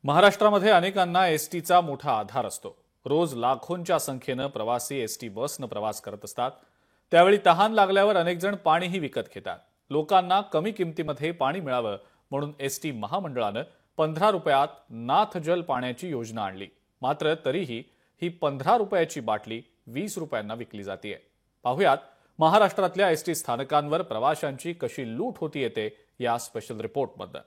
महाराष्ट्रामध्ये अनेकांना एसटीचा मोठा आधार असतो। रोज लाखोंच्या संख्येने प्रवासी एसटी बसने प्रवास करत असतात। त्यावेळी तहान लागल्यावर अनेक जण पाणीही विकत घेतात। लोकांना कमी किमतीमध्ये पाणी मिळावं म्हणून एसटी महामंडळाने 15 रुपयात नाथ जल पाण्याची योजना आणली। मात्र तरीही ही 15 रुपयाची बाटली 20 रुपयांना विकली जाते। पाहुयात महाराष्ट्रातल्या एसटी स्थानकांवर प्रवाशांची कशी लूट होती येते या स्पेशल रिपोर्टमध्ये।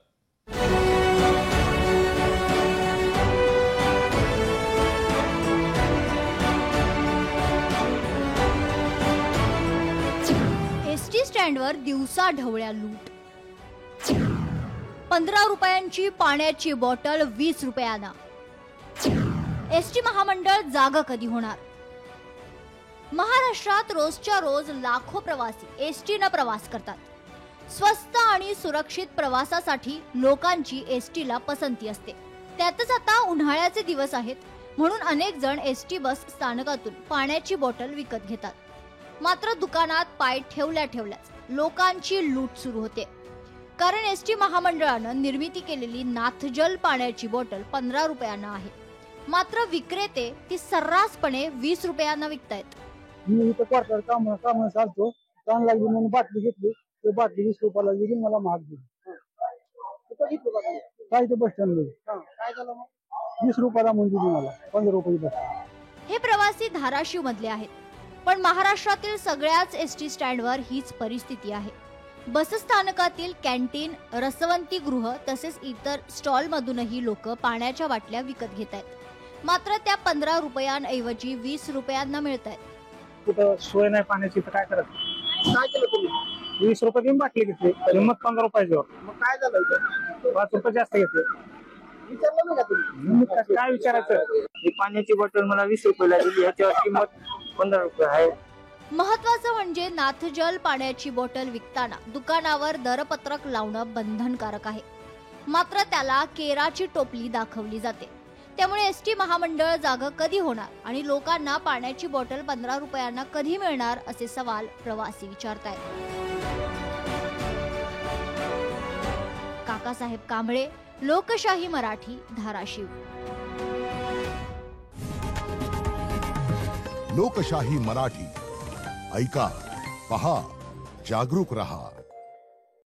एसटी स्टँडवर दिवसा ढवळ्या लूट। 15 रुपयांची पाण्याची बॉटल 20 रुपयांना। एसटी महामंडळ जागा कधी होणार? महाराष्ट्रात रोजच्या रोज लाखो प्रवासी एसटीने प्रवास करतात। स्वस्त आणि सुरक्षित प्रवासासाठी लोकांची एसटीला पसंती असते। त्यातच आता उन्हाळ्याचे दिवस आहेत म्हणून अनेक जण एसटी बस स्थानकातून पाण्याची बॉटल विकत घेतात। मात्र दुकानात पाय ठेवल्या ठेवल्याच लोकांची लूट सुरू होते। कारण एसटी महामंडळाने निर्मिती केलेली नाथजल पाण्याची बॉटल 15 रुपयांना आहे। मात्र विक्रेते ती सर्रासपणे 20 रुपयांना विकतायत। मी इथं क्वार्टर काम चालतो, ताण लागली म्हणून बाटली घेतली, ते बाटली 20 रुपयाला दिली, मला महाग दिली। काय ते बस स्टँड काय झालं मग? 20 रुपयाला म्हणजे दिली मला, 15 रुपये बस। हे प्रवासी धाराशिव मधले आहेत, पण महाराष्ट्रातील सगळ्याच एसटी स्टँडवर हीच परिस्थिती आहे। बसस्थानकातील कॅन्टीन, रसवंती गृह तसेच इतर स्टॉल मधूनही लोक पाण्याच्या बाटल्या विकत घेत आहेत। मात्र त्या 15 रुपयांऐवजी 20 रुपयांना मिळत आहेत। कुठं सोय नाही पाण्याची तर काय करायचं? काय केलं तुम्ही? 20 रुपये देऊन बाटली घेतली, किंमत 15 रुपयाची। मग काय झालं? 5 रुपये जास्त घेतले। विचारलं नाही का तुम्ही? काय विचारायचं? ही पाण्याची बॉटल मला 20 रुपयाला दिली, याच्यावर किंमत 15 रुपये आहे। महत्त्वाचं म्हणजे नाथजल पाण्याची बॉटल विकताना दुकानावर दरपत्रक लावणं बंधनकारक आहे। मात्र त्याला केराची टोपली दाखवली जाते। त्यामुळे एसटी महामंडळ जागा कधी होणार आणि लोकांना पाण्याची बॉटल 15 रुपयांना कधी मिळणार असे सवाल प्रवासी विचारतायत। काकासाहेब कांबळे, लोकशाही मराठी, धाराशिव। लोकशाही मराठी ऐका, पहा, जागरूक रहा।